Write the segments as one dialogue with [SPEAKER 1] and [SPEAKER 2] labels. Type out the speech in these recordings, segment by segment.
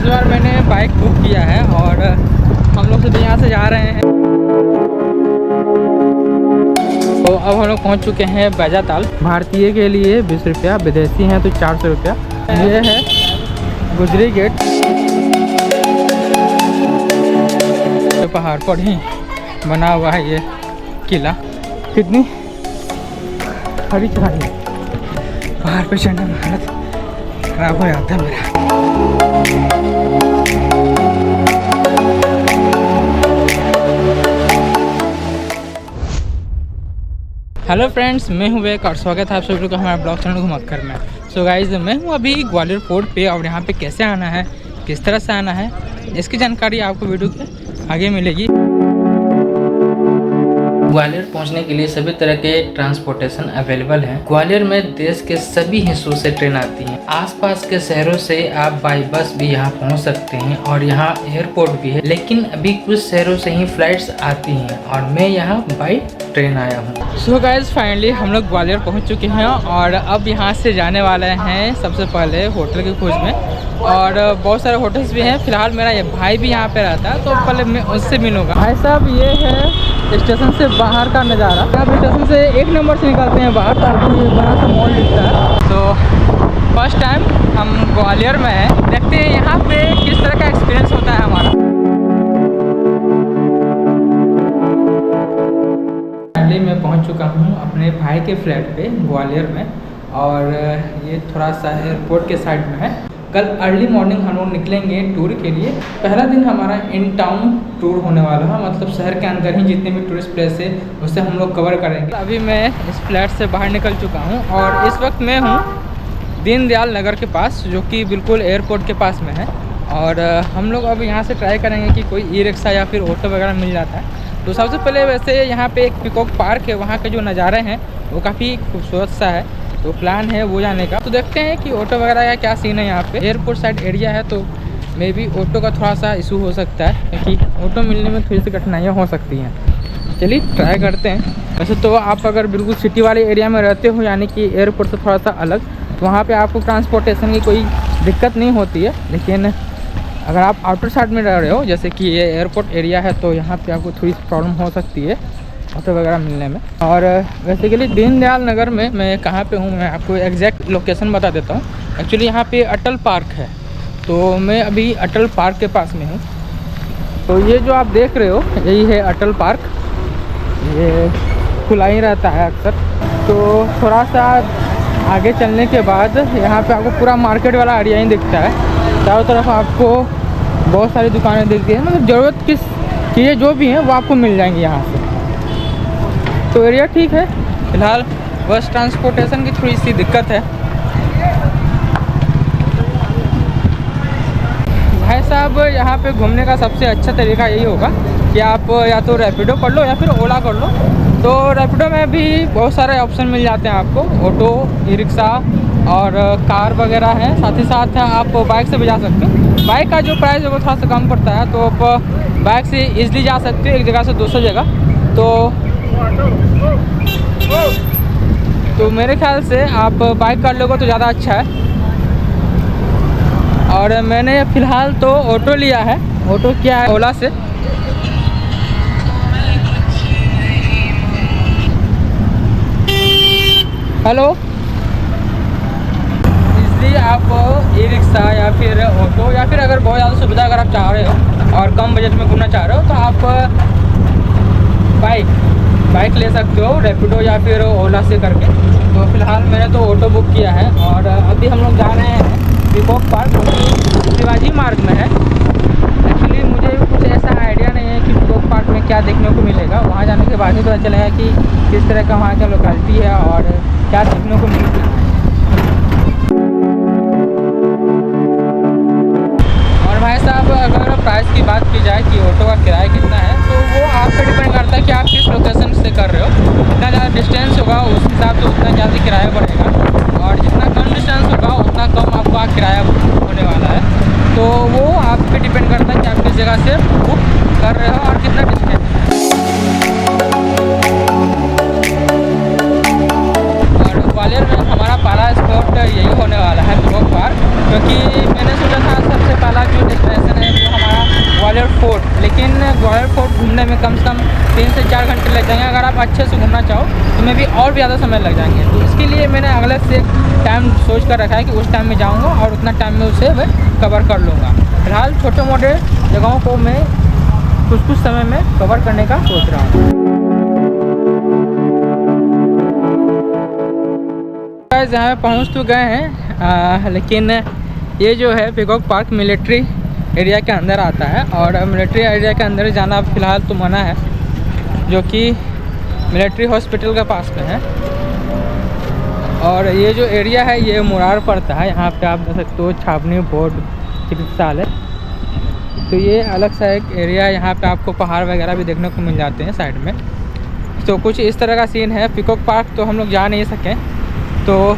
[SPEAKER 1] इस बार मैंने bike book किया है और हम लोग तो यहाँ से जा रहे हैं। तो अब हम लोग पहुँच चुके हैं बैजाताल। भारतीय के लिए 20 रुपया, विदेशी हैं तो 400 रुपया। ये है गुजरी गेट, तो पहाड़ पर ही बना हुआ है ये किला। कितनी हरी चढ़ाई है, पहाड़ पे चढ़ने में हालत खराब हो जाता है मेरा। हेलो फ्रेंड्स, मैं हूँ वेक और स्वागत है आप सभी का हमारे ब्लॉग चैनल घुमक्कर में। सो गाइज, मैं हूँ अभी ग्वालियर फोर्ट पे और यहाँ पे कैसे आना है, किस तरह से आना है, इसकी जानकारी आपको वीडियो के आगे मिलेगी। ग्वालियर पहुंचने के लिए सभी तरह के ट्रांसपोर्टेशन अवेलेबल हैं। ग्वालियर में देश के सभी हिस्सों से ट्रेन आती हैं। आसपास के शहरों से आप बाई बस भी यहाँ पहुंच सकते हैं और यहाँ एयरपोर्ट भी है, लेकिन अभी कुछ शहरों से ही फ्लाइट्स आती हैं और मैं यहाँ बाई ट्रेन आया हूँ। सो गाइज, फाइनली हम लोग ग्वालियर पहुँच चुके हैं और अब यहाँ से जाने वाले हैं सबसे पहले होटल की खोज में। और बहुत सारे होटल्स भी हैं। फिलहाल मेरा ये भाई भी यहाँ पे रहता है तो पहले मैं उससे मिलूँगा। भाई साहब, ये है स्टेशन से बाहर का नज़ारा। अब स्टेशन से 1 नंबर से निकलते हैं बाहर, ताकि बड़ा सा मॉल दिखता है। तो फर्स्ट टाइम हम ग्वालियर में हैं, देखते हैं यहाँ पे किस तरह का एक्सपीरियंस होता है हमारा। पहले मैं पहुँच चुका हूँ अपने भाई के फ्लैट पे ग्वालियर में, और ये थोड़ा सा एयरपोर्ट के साइड में है। कल अर्ली मॉर्निंग हम लोग निकलेंगे टूर के लिए। पहला दिन हमारा इन टाउन टूर होने वाला है, मतलब शहर के अंदर ही जितने भी टूरिस्ट प्लेस है उसे हम लोग कवर करेंगे। अभी मैं इस फ्लैट से बाहर निकल चुका हूँ और इस वक्त मैं हूँ दीनदयाल नगर के पास, जो कि बिल्कुल एयरपोर्ट के पास में है। और हम लोग अब यहाँ से ट्राई करेंगे कि कोई ई रिक्शा या फिर ऑटो वगैरह मिल जाता है। तो सबसे पहले वैसे यहाँ पे एक पीकॉक पार्क है, वहाँ के जो नज़ारे हैं वो काफ़ी खूबसूरत सा है, तो प्लान है वो जाने का। तो देखते हैं कि ऑटो वगैरह का क्या सीन है। यहाँ पे एयरपोर्ट साइड एरिया है तो मे बी ऑटो का थोड़ा सा इशू हो सकता है, क्योंकि ऑटो मिलने में थोड़ी सी कठिनाइयाँ हो सकती हैं। चलिए ट्राई करते हैं। वैसे तो आप अगर बिल्कुल सिटी वाले एरिया में रहते हो, यानी कि एयरपोर्ट से थोड़ा सा अलग, तो वहाँ पर आपको ट्रांसपोर्टेशन की कोई दिक्कत नहीं होती है। लेकिन अगर आप आउटर साइड में रह रहे हो, जैसे कि ये एयरपोर्ट एरिया है, तो यहाँ पे आपको थोड़ी सी प्रॉब्लम हो सकती है ऑटो वगैरह मिलने में। और बेसिकली दीनदयाल नगर में मैं कहाँ पे हूँ, मैं आपको एग्जैक्ट लोकेशन बता देता हूँ। एक्चुअली यहाँ पे अटल पार्क है, तो मैं अभी अटल पार्क के पास में हूँ। तो ये जो आप देख रहे हो यही है अटल पार्क। ये खुला ही रहता है अक्सर। तो थोड़ा सा आगे चलने के बाद यहाँ पे आपको पूरा मार्केट वाला एरिया ही दिखता है। चारों तरफ आपको बहुत सारी दुकानें दिखती हैं, मतलब ज़रूरत की चीज़ें जो भी हैं वो आपको मिल जाएंगी यहाँ से। तो एरिया ठीक है। फिलहाल बस ट्रांसपोर्टेशन की थोड़ी सी दिक्कत है। भाई साहब, यहाँ पे घूमने का सबसे अच्छा तरीका यही होगा कि आप या तो रैपिडो कर लो या फिर ओला कर लो। तो रैपिडो में भी बहुत सारे ऑप्शन मिल जाते हैं आपको, ऑटो, ई रिक्शा और कार वगैरह है। साथ ही साथ आप बाइक से भी जा सकते हो। बाइक का जो प्राइस है वो थोड़ा सा कम पड़ता है, तो आप बाइक से ईजिली जा सकते हो एक जगह से दूसरी जगह। तो मेरे ख्याल से आप बाइक कर लोगे तो ज़्यादा अच्छा है। और मैंने फ़िलहाल तो ऑटो लिया है। ऑटो क्या है, ओला से। हेलो, इसलिए आप ई रिक्शा या फिर ऑटो, या फिर अगर बहुत ज़्यादा सुविधा अगर आप चाह रहे हो और कम बजट में घूमना चाह रहे हो, तो आप बाइक ले सकते हो रैपिडो या फिर ओला से करके। तो फिलहाल मैंने तो ऑटो बुक किया है और अभी हम लोग जा रहे हैं पीकॉक पार्क, जो कि शिवाजी मार्ग में है। एक्चुअली मुझे कुछ ऐसा आइडिया नहीं है कि पीकॉक पार्क में क्या देखने को मिलेगा। वहाँ जाने के बाद ही पता चलेगा कि किस तरह का वहाँ का लोकेलिटी है और क्या देखने को मिलती है। और भाई साहब, अगर प्राइस की बात की जाए कि ऑटो का किराया कितना है, तो वो आप पे डिपेंड करता है कि आप किस लोकेशन से कर रहे हो। जितना ज़्यादा डिस्टेंस होगा उस हिसाब से उतना ज़्यादा किराया बढ़ेगा, और जितना कम डिस्टेंस होगा उतना कम आपका किराया होने वाला है। तो वो आप पे डिपेंड करता है कि आप किस जगह से बुक कर रहे हो और कितना डिस्टेंस है। और ग्वालियर में हमारा पहला स्पॉट यही होने वाला है पीकॉक पार्क, क्योंकि मैंने सोचा था सबसे पहला जो ग्वालियर फोर्ट घूमने में कम से कम 3 से 4 घंटे लग जाएंगे। अगर आप अच्छे से घूमना चाहो तो मैं भी और ज़्यादा समय लग जाएंगे। तो इसके लिए मैंने अगले से टाइम सोच कर रखा है कि उस टाइम में जाऊँगा और उतना टाइम में उसे मैं कवर कर लूँगा। फिलहाल छोटे मोटे जगहों को मैं कुछ समय में कवर करने का सोच रहा हूँ। यहाँ पहुँच तो गए हैं, लेकिन ये जो है पीकॉक पार्क मिलिट्री एरिया के अंदर आता है और मिलिट्री एरिया के अंदर जाना फ़िलहाल तो मना है, जो कि मिलिट्री हॉस्पिटल के पास में है। और ये जो एरिया है ये मुरार पड़ता है। यहाँ पे आप देख सकते हो छावनी बोर्ड चिकित्सालय। तो ये अलग सा एक एरिया है, यहाँ पे आपको पहाड़ वगैरह भी देखने को मिल जाते हैं साइड में। तो कुछ इस तरह का सीन है। पीकॉक पार्क तो हम लोग जा नहीं सकें, तो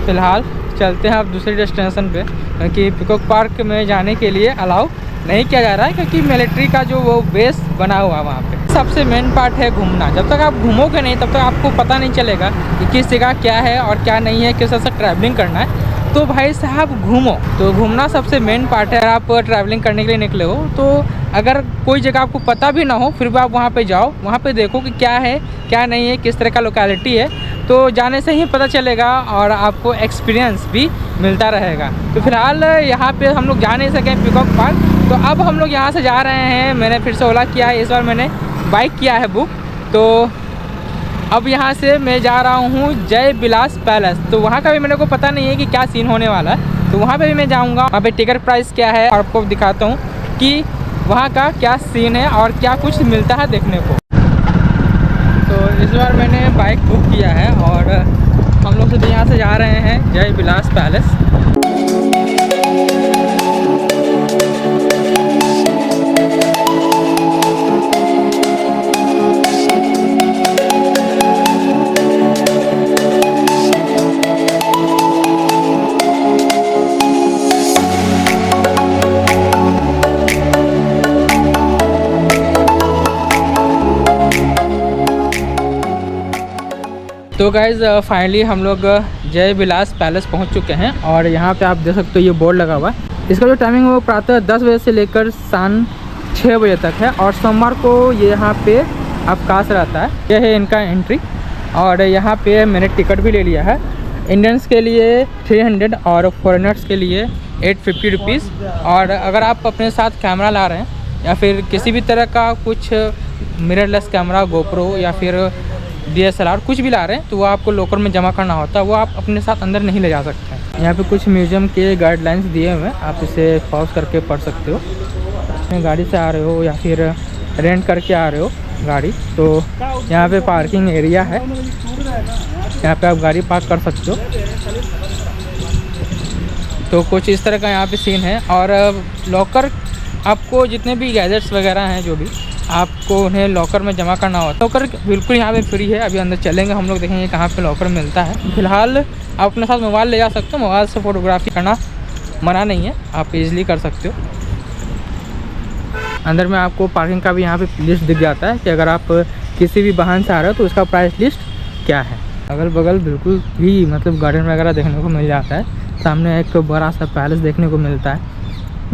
[SPEAKER 1] फ़िलहाल चलते हैं अब दूसरी डेस्टिनेशन पे, क्योंकि पीकॉक पार्क में जाने के लिए अलाउ नहीं किया जा रहा है, क्योंकि मिलिट्री का जो वो बेस बना हुआ है वहाँ पे। सबसे मेन पार्ट है घूमना। जब तक आप घूमोगे नहीं तब तक आपको पता नहीं चलेगा कि किस जगह क्या है और क्या नहीं है, किस तरह से ट्रैवलिंग करना है। तो भाई साहब घूमो, तो घूमना सबसे मेन पार्ट है। अगर आप ट्रैवलिंग करने के लिए निकले हो तो अगर कोई जगह आपको पता भी ना हो फिर भी आप वहाँ पे जाओ, वहाँ पे देखो कि क्या है क्या नहीं है, किस तरह का लोकेलिटी है। तो जाने से ही पता चलेगा और आपको एक्सपीरियंस भी मिलता रहेगा। तो फिलहाल यहाँ पे हम लोग जा नहीं सके पीकॉक पार्क, तो अब हम लोग यहाँ से जा रहे हैं। मैंने फिर से ओला किया है, इस बार मैंने बाइक किया है बुक। तो अब यहाँ से मैं जा रहा हूँ जय विलास पैलेस। तो वहाँ का भी मेरे को पता नहीं है कि क्या सीन होने वाला है, तो वहाँ पे भी मैं जाऊँगा। वहाँ पे टिकट प्राइस क्या है और आपको दिखाता हूँ कि वहाँ का क्या सीन है और क्या कुछ मिलता है देखने को। तो इस बार मैंने बाइक बुक किया है और हम लोग सीधे यहाँ से जा रहे हैं जय विलास पैलेस। तो गाइज़ फाइनली हम लोग जय विलास पैलेस पहुंच चुके हैं और यहाँ पे आप देख सकते हो ये बोर्ड लगा हुआ है। इसका जो टाइमिंग है वो प्रातः 10 बजे से लेकर शाम 6 बजे तक है और सोमवार को ये यहाँ पे अवकाश रहता है। यह है इनका एंट्री और यहाँ पे मैंने टिकट भी ले लिया है। इंडियंस के लिए 300 और फॉरेनर्स के लिए 850 रुपीज़। और अगर आप अपने साथ कैमरा ला रहे हैं या फिर किसी भी तरह का कुछ मिररलेस कैमरा, गोप्रो या फिर DSLR कुछ भी ला रहे हैं तो वो आपको लॉकर में जमा करना होता है, वो आप अपने साथ अंदर नहीं ले जा सकते हैं। यहाँ पे कुछ म्यूज़ियम के गाइडलाइंस दिए हुए हैं, आप इसे पॉज करके पढ़ सकते हो। अपने गाड़ी से आ रहे हो या फिर रेंट करके आ रहे हो गाड़ी, तो यहाँ पे पार्किंग एरिया है, यहाँ पे आप गाड़ी पार्क कर सकते हो। तो कुछ इस तरह का यहाँ पे सीन है। और लॉकर आपको जितने भी गैजेट्स वगैरह हैं जो भी आपको उन्हें लॉकर में जमा करना होता है। लॉकर बिल्कुल यहाँ पे फ्री है। अभी अंदर चलेंगे हम लोग, देखेंगे कहाँ पे लॉकर मिलता है। फिलहाल आप अपने साथ मोबाइल ले जा सकते हो, मोबाइल से फ़ोटोग्राफी करना मना नहीं है, आप इजीली कर सकते हो। अंदर में आपको पार्किंग का भी यहाँ पे लिस्ट दिख जाता है कि अगर आप किसी भी वाहन से आ रहे हो तो उसका प्राइस लिस्ट क्या है। अगल बगल बिल्कुल भी मतलब गार्डन वगैरह देखने को मिल जाता है। सामने एक बड़ा सा पैलेस देखने को मिलता है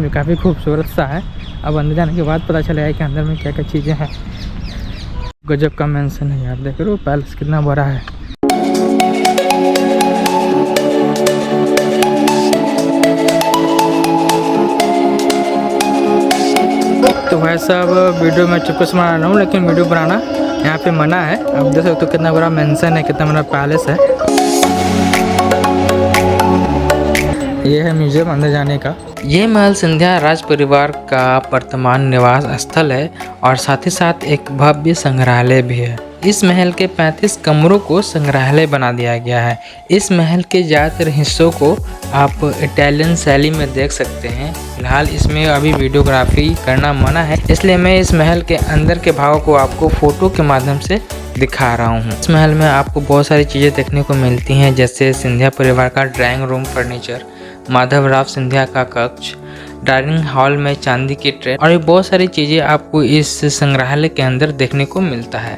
[SPEAKER 1] जो काफ़ी खूबसूरत सा है। अब अंदर जाने के बाद पता चलेगा कि अंदर में क्या क्या चीज़ें हैं। गजब का मेंशन है यार, देख रहे हो पैलेस कितना बड़ा है। तो भाई साहब वीडियो में चुपके से बना रहा हूँ, लेकिन वीडियो बनाना यहाँ पे मना है। अब देख सकते हो कितना बड़ा मेंशन है, कितना बड़ा पैलेस है। ये है म्यूजियम अंदर जाने का। ये महल सिंधिया राज परिवार का वर्तमान निवास स्थल है और साथ ही साथ एक भव्य संग्रहालय भी है। इस महल के 35 कमरों को संग्रहालय बना दिया गया है। इस महल के ज़्यादातर हिस्सों को आप इटालियन शैली में देख सकते हैं। फिलहाल इसमें अभी वीडियोग्राफी करना मना है, इसलिए मैं इस महल के अंदर के भागों को आपको फ़ोटो के माध्यम से दिखा रहा हूँ। इस महल में आपको बहुत सारी चीज़ें देखने को मिलती हैं, जैसे सिंधिया परिवार का drawing room furniture, Madhavrao Scindia का कक्ष, डाइनिंग हॉल में चांदी की ट्रे और बहुत सारी चीज़ें आपको इस संग्रहालय के अंदर देखने को मिलता है।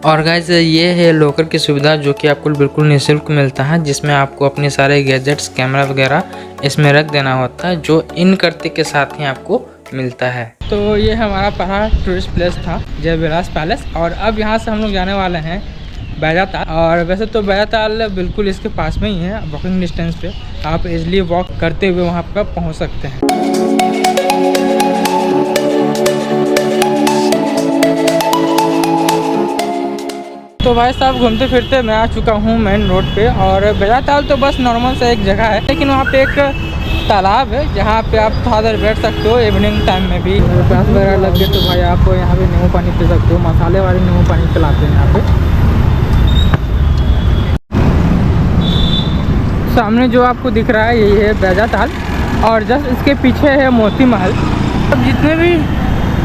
[SPEAKER 1] और गाइस ये है लॉकर की सुविधा जो कि आपको बिल्कुल निःशुल्क मिलता है, जिसमें आपको अपने सारे गैजेट्स कैमरा वगैरह इसमें रख देना होता है, जो इन करते के साथ ही आपको मिलता है। तो ये हमारा पहला टूरिस्ट प्लेस था जय विलास पैलेस, और अब यहाँ से हम लोग जाने वाले हैं बैजाताल। और वैसे तो बैजाताल बिल्कुल इसके पास में ही है, वॉकिंग डिस्टेंस पे आप इजली वॉक करते हुए वहाँ पर पहुँच सकते हैं। तो भाई साहब घूमते फिरते मैं आ चुका हूँ मेन रोड पे, और बैजाताल तो बस नॉर्मल सा एक जगह है, लेकिन वहाँ पे एक तालाब है जहाँ पे आप थोड़ा देर बैठ सकते हो इवनिंग टाइम में भी। प्यास वगैरह लग गए तो भाई आप यहाँ पे नींबू पानी पी सकते हो, मसाले वाले नींबू पानी पिलाते हैं यहाँ पे। सामने जो आपको दिख रहा है यही है बैजाताल, और जस्ट इसके पीछे है मोती महल। अब जितने भी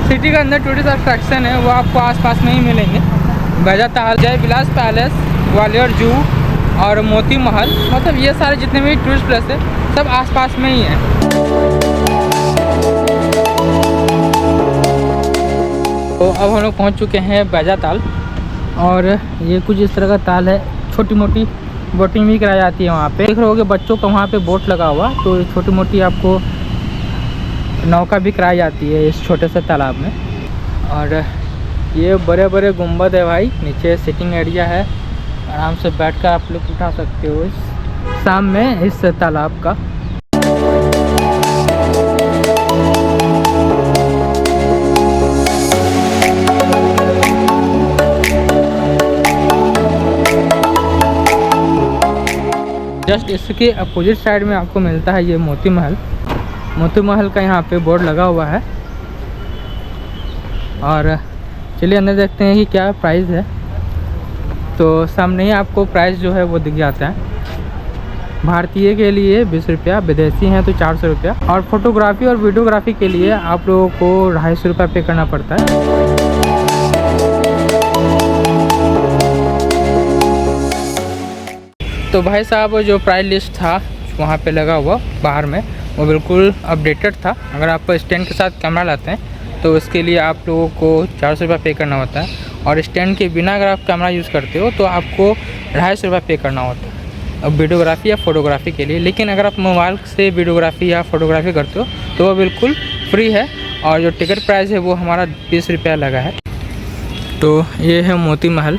[SPEAKER 1] सिटी के अंदर टूरिस्ट अट्रैक्शन है वो आपको आसपास में ही मिलेंगे। बैजाताल, जय विलास पैलेस, ग्वालियर जू और मोती महल, मतलब ये सारे जितने भी टूरिस्ट प्लेस है सब आसपास में ही हैं। तो अब हम लोग पहुँच चुके हैं बैजाताल, और ये कुछ इस तरह का ताल है। छोटी मोटी बोटिंग भी कराई जाती है वहाँ पे, देख रहे होगे बच्चों का वहाँ पे बोट लगा हुआ, तो छोटी मोटी आपको नौका भी कराई जाती है इस छोटे से तालाब में। और ये बड़े बड़े गुंबद है भाई, नीचे सिटिंग एरिया है, आराम से बैठकर आप लोग उठा सकते हो इस शाम में इस तालाब का। जस्ट इसके अपोजिट साइड में आपको मिलता है ये मोती महल। मोती महल का यहाँ पे बोर्ड लगा हुआ है, और चलिए अंदर देखते हैं कि क्या प्राइस है। तो सामने ही आपको प्राइस जो है वो दिख जाता है। भारतीय के लिए 20 रुपया, विदेशी हैं तो 400 रुपया, और फोटोग्राफी और वीडियोग्राफी के लिए आप लोगों को 250 रुपया पे करना पड़ता है। तो भाई साहब जो प्राइस लिस्ट था वहाँ पे लगा हुआ बाहर में वो बिल्कुल अपडेटेड था। अगर आप स्टैंड के साथ कैमरा लाते हैं तो उसके लिए आप लोगों को 400 रुपया पे करना होता है, और स्टैंड के बिना अगर आप कैमरा यूज़ करते हो तो आपको 250 रुपया पे करना होता है अब वीडियोग्राफी या फोटोग्राफी के लिए। लेकिन अगर आप मोबाइल से वीडियोग्राफी या फोटोग्राफी करते हो तो वो बिल्कुल फ्री है, और जो टिकट प्राइस है वो हमारा 20 रुपया लगा है। तो ये है मोती महल।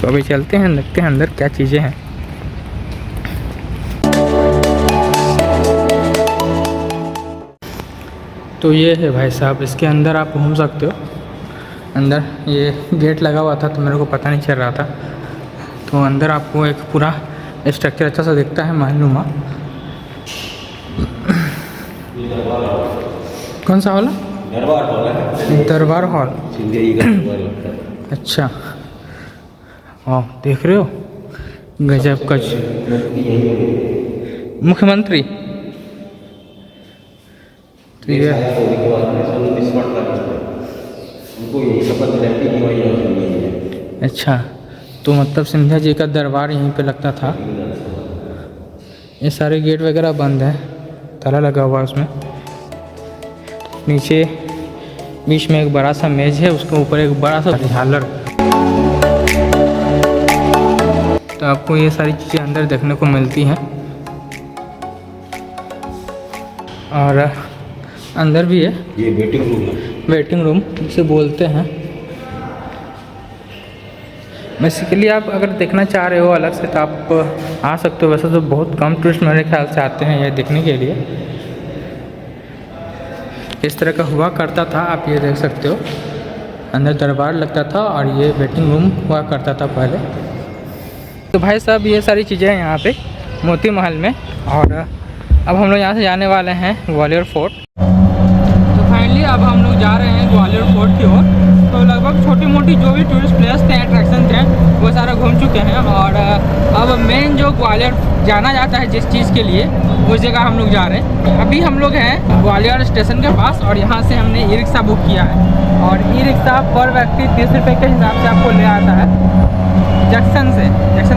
[SPEAKER 1] तो अभी चलते हैं, देखते हैं अंदर क्या चीज़ें हैं। तो ये है भाई साहब, इसके अंदर आप घूम सकते हो। अंदर ये गेट लगा हुआ था तो मेरे को पता नहीं चल रहा था, तो अंदर आपको एक पूरा स्ट्रक्चर अच्छा सा दिखता है महलनुमा। कौन सा हॉल है? दरबार हॉल। अच्छा, हाँ देख रहे हो, गजब का। मुख्यमंत्री तो ये अच्छा, तो मतलब सिंधिया जी का दरबार यहीं पे लगता था। ये सारे गेट वगैरह बंद है, ताला लगा हुआ है उसमें। नीचे बीच में एक बड़ा सा मेज है, उसके ऊपर एक बड़ा सा झालर। तो आपको ये सारी चीज़ें अंदर देखने को मिलती हैं, और अंदर भी है ये वेटिंग रूम है। वेटिंग रूम जिसे बोलते हैं। बेसिकली आप अगर देखना चाह रहे हो अलग से तो आप आ सकते हो। वैसे तो बहुत कम टूरिस्ट मेरे ख्याल से आते हैं ये देखने के लिए। इस तरह का हुआ करता था, आप ये देख सकते हो। अंदर दरबार लगता था और ये वेटिंग रूम हुआ करता था पहले। तो भाई साहब ये सारी चीज़ें हैं यहाँ पे मोती महल में। और अब हम लोग यहाँ से जाने वाले हैं ग्वालियर फोर्ट। तो फाइनली अब हम लोग जा रहे हैं ग्वालियर फोर्ट की ओर। तो लगभग छोटी मोटी जो भी टूरिस्ट प्लेस थे, अट्रैक्शन थे, वो सारा घूम चुके हैं। और अब मेन जो ग्वालियर जाना जाता है जिस चीज़ के लिए, उस जगह हम लोग जा रहे हैं। अभी हम लोग हैं ग्वालियर स्टेशन के पास, और यहाँ से हमने ई रिक्शा बुक किया है। और ई रिक्शा पर व्यक्ति 30 रुपये के हिसाब से आपको ले आता है जंक्शन से।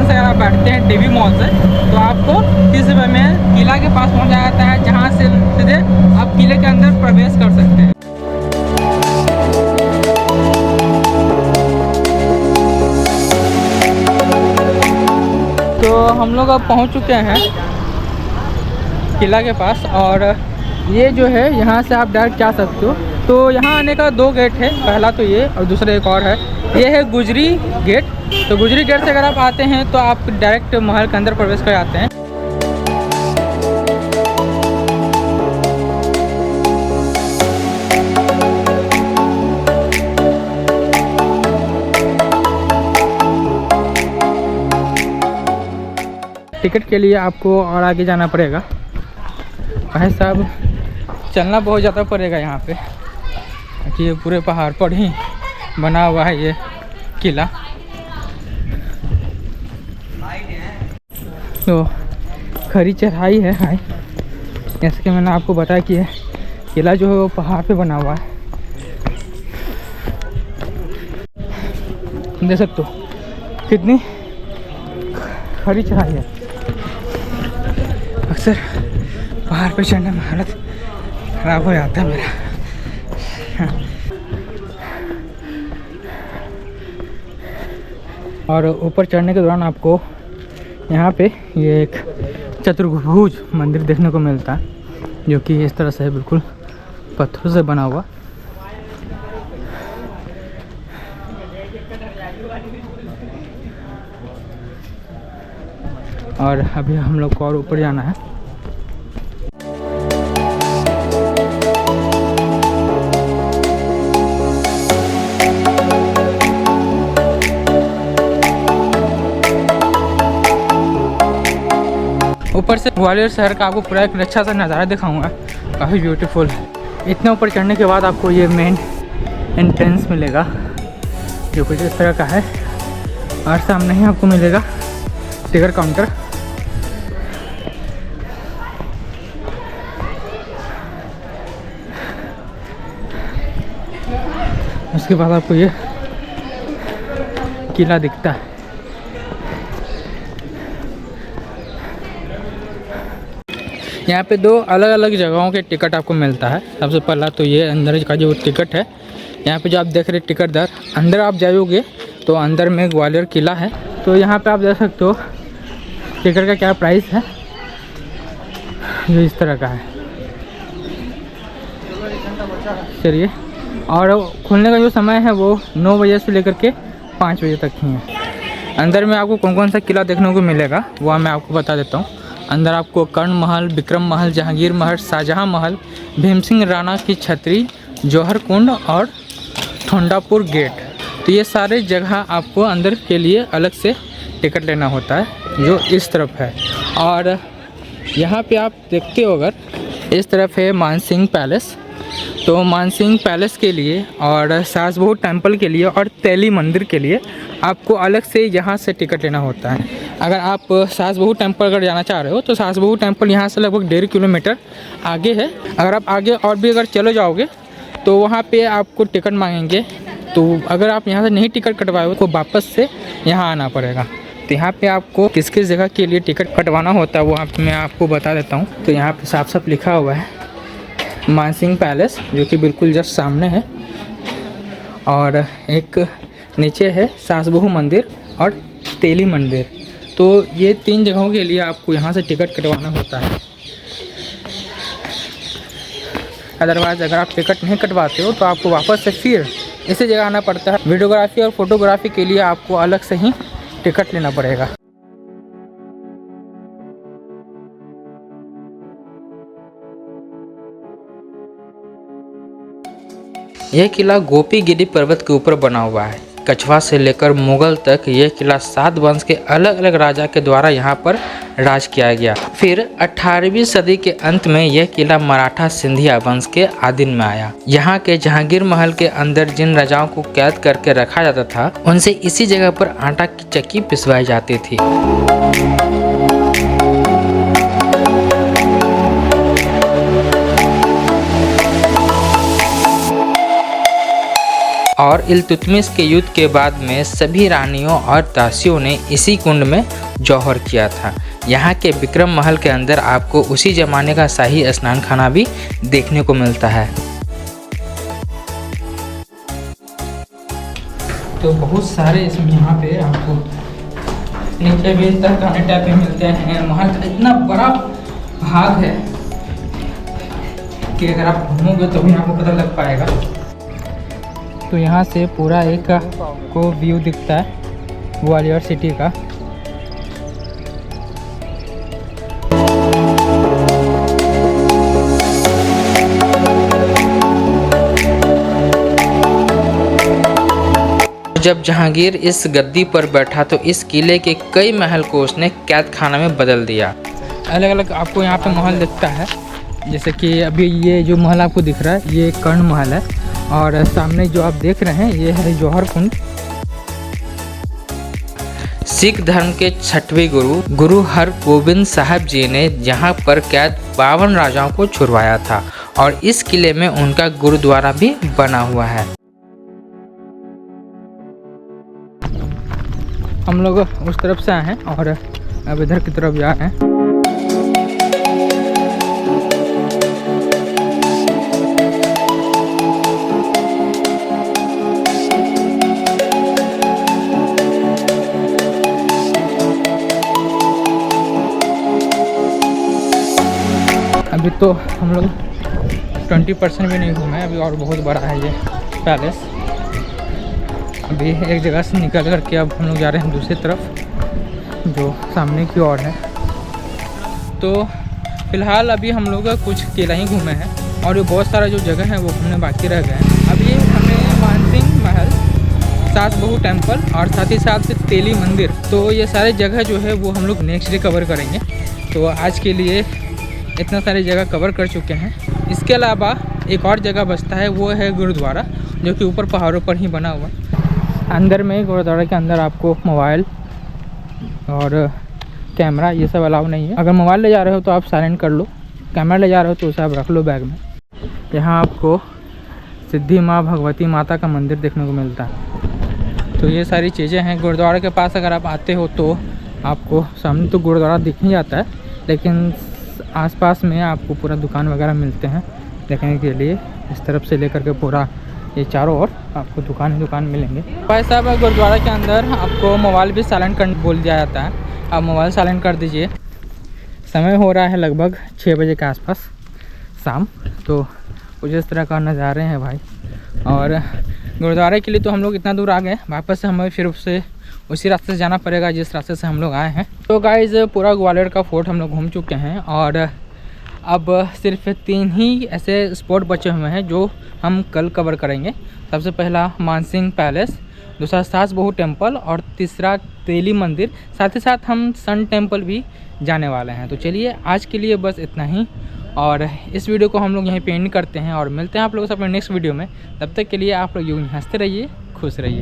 [SPEAKER 1] अगर आप बैठते हैं डीवी मॉल से तो आपको 30 रुपये में किला के पास पहुँचा जाता है, जहाँ से सीधे आप किले के अंदर प्रवेश कर सकते हैं। हम लोग अब पहुंच चुके हैं किला के पास, और ये जो है यहाँ से आप डायरेक्ट जा सकते हो। तो यहाँ आने का 2 गेट है, पहला तो ये और दूसरा एक और है, ये है गुजरी गेट। तो गुजरी गेट से अगर आप आते हैं तो आप डायरेक्ट महल के अंदर प्रवेश कर जाते हैं। टिकट के लिए आपको और आगे जाना पड़ेगा भाई साहब, चलना बहुत ज़्यादा पड़ेगा यहाँ पे, क्योंकि ये पूरे पहाड़ पर ही बना हुआ है ये किला। तो खरी चढ़ाई है हाई, जैसे कि मैंने आपको बताया कि किला जो है वो पहाड़ पे बना हुआ है। देख सकते हो कितनी खरी चढ़ाई है। अक्सर पहाड़ पे चढ़ने में हालत ख़राब हो जाता है मेरा। और ऊपर चढ़ने के दौरान आपको यहाँ पे ये एक चतुर्भुज मंदिर देखने को मिलता है, जो कि इस तरह से है, बिल्कुल पत्थरों से बना हुआ। और अभी हम लोग को और ऊपर जाना है। ऊपर से ग्वालियर शहर का आपको पूरा एक अच्छा सा नज़ारा दिखाऊंगा, काफ़ी ब्यूटीफुल है। इतना ऊपर चढ़ने के बाद आपको ये मेन एंट्रेंस मिलेगा, जो कुछ इस तरह का है, और सामने ही आपको मिलेगा टिकट काउंटर। उसके बाद आपको ये किला दिखता है। यहाँ पे 2 अलग अलग जगहों के टिकट आपको मिलता है। सबसे पहला तो ये अंदर का जो टिकट है, यहाँ पे जो आप देख रहे टिकट दर, अंदर आप जाओगे तो अंदर में ग्वालियर किला है। तो यहाँ पे आप देख सकते हो टिकट का क्या प्राइस है, जो इस तरह का है। चलिए, और खुलने का जो समय है वो 9 बजे से लेकर के 5 बजे तक ही है। अंदर में आपको कौन कौन सा किला देखने को मिलेगा वो मैं आपको बता देता हूँ। अंदर आपको कर्ण महल, विक्रम महल, जहांगीर महल, शाहजहां महल, भीम सिंह राणा की छतरी, जौहर कुंड और ठोंडापुर गेट, तो ये सारे जगह आपको अंदर के लिए अलग से टिकट लेना होता है, जो इस तरफ है। और यहाँ पे आप देखते हो अगर इस तरफ है मानसिंह पैलेस, तो मानसिंह पैलेस के लिए और सास बहू टेम्पल के लिए और तेली मंदिर के लिए आपको अलग से यहाँ से टिकट लेना होता है। अगर आप सास बहू टेम्पल अगर जाना चाह रहे हो तो सास बहू टेम्पल यहाँ से लगभग 1.5 किलोमीटर आगे है। अगर आप आगे और भी अगर चले जाओगे तो वहाँ पे आपको टिकट मांगेंगे, तो अगर आप यहाँ से नहीं टिकट कटवाए हो तो वापस से यहाँ आना पड़ेगा। तो यहाँ पे आपको किस किस जगह के लिए टिकट कटवाना होता है वो मैं आपको बता देता हूँ। तो यहाँ पे साफ साफ लिखा हुआ है मानसिंह पैलेस, जो कि बिल्कुल जस्ट सामने है, और एक नीचे है सास बहू मंदिर और तेली मंदिर। तो ये 3 जगहों के लिए आपको यहाँ से टिकट कटवाना होता है। अदरवाइज़ अगर आप टिकट नहीं कटवाते हो तो आपको वापस से फिर इसी जगह आना पड़ता है। वीडियोग्राफी और फोटोग्राफी के लिए आपको अलग से ही टिकट लेना पड़ेगा। यह किला गोपीगिरी पर्वत के ऊपर बना हुआ है। कछवा से लेकर मुगल तक यह किला 7 वंश के अलग अलग राजा के द्वारा यहाँ पर राज किया गया। फिर 18वीं सदी के अंत में यह किला मराठा सिंधिया वंश के अधीन में आया। यहाँ के जहांगीर महल के अंदर जिन राजाओं को कैद करके रखा जाता था उनसे इसी जगह पर आटा की चक्की पिसवाई जाती थी। और इल्तुतमिश के युद्ध के बाद में सभी रानियों और दासियों ने इसी कुंड में जौहर किया था। यहाँ के विक्रम महल के अंदर आपको उसी जमाने का शाही स्नान खाना भी देखने को मिलता है। तो बहुत सारे इसमें यहाँ पे आपको नीचे भी इस तरह खाने टाइप में मिलते हैं। महल का इतना बड़ा भाग है कि अगर आप घूमोगे तो भी आपको पता लग पाएगा। तो यहाँ से पूरा एक को व्यू दिखता है ग्वालियर सिटी का। जब जहांगीर इस गद्दी पर बैठा तो इस किले के कई महल को उसने कैद खाना में बदल दिया। अलग अलग आपको यहाँ पे महल दिखता है, जैसे कि अभी ये जो महल आपको दिख रहा है ये कर्ण महल है, और सामने जो आप देख रहे हैं ये है जौहर कुंड। सिख धर्म के 6वें गुरु हरगोबिंद साहब जी ने यहाँ पर कैद 52 राजाओं को छुड़वाया था, और इस किले में उनका गुरुद्वारा भी बना हुआ है। हम लोग उस तरफ से आए हैं और अब इधर की तरफ जा रहे हैं। अभी तो हम लोग 20% भी नहीं घूमे अभी, और बहुत बड़ा है ये पैलेस। अभी एक जगह से निकल कर के अब हम लोग जा रहे हैं दूसरी तरफ जो सामने की ओर है। तो फिलहाल अभी हम लोग कुछ किला ही घूमे हैं, और ये बहुत सारा जो जगह है वो घूमने बाकी रह गए हैं। अभी हमें मानसिंह महल, सास बहू टेम्पल और साथ ही साथ तेली मंदिर, तो ये सारे जगह जो है वो हम लोग नेक्स्ट डे कवर करेंगे। तो आज के लिए इतना सारी जगह कवर कर चुके हैं। इसके अलावा एक और जगह बचता है, वो है गुरुद्वारा, जो कि ऊपर पहाड़ों पर ही बना हुआ। अंदर में गुरुद्वारा के अंदर आपको मोबाइल और कैमरा ये सब अलाउ नहीं है। अगर मोबाइल ले जा रहे हो तो आप साइलेंट कर लो, कैमरा ले जा रहे हो तो उसे आप रख लो बैग में। यहाँ आपको सिद्धि माँ भगवती माता का मंदिर देखने को मिलता है। तो ये सारी चीज़ें हैं गुरुद्वारा के पास। अगर आप आते हो तो आपको सामने तो गुरुद्वारा दिख ही जाता है, लेकिन आसपास में आपको पूरा दुकान वगैरह मिलते हैं देखने के लिए। इस तरफ से लेकर के पूरा ये चारों ओर आपको दुकान ही दुकान मिलेंगे। भाई साहब गुरुद्वारा के अंदर आपको मोबाइल भी साइलेंट करने बोल दिया जाता है, आप मोबाइल साइलेंट कर दीजिए। समय हो रहा है लगभग 6 बजे के आसपास शाम। तो कुछ इस तरह का नज़ारे हैं भाई। और गुरुद्वारे के लिए तो हम लोग इतना दूर आ गए, वापस से हमें फिर से उसी रास्ते से जाना पड़ेगा जिस रास्ते से हम लोग आए हैं। तो गाइज़ पूरा ग्वालियर का फोर्ट हम लोग घूम चुके हैं, और अब सिर्फ 3 ही ऐसे स्पॉट बचे हुए हैं जो हम कल कवर करेंगे। सबसे पहला मानसिंह पैलेस, दूसरा सास बहू टेम्पल, और तीसरा तेली मंदिर। साथ ही साथ हम सन टेम्पल भी जाने वाले हैं। तो चलिए आज के लिए बस इतना ही, और इस वीडियो को हम लोग यहीं पे एंड करते हैं, और मिलते हैं आप लोगों से अपने नेक्स्ट वीडियो में। तब तक के लिए आप लोग यूँ हंसते रहिए, खुश रहिए।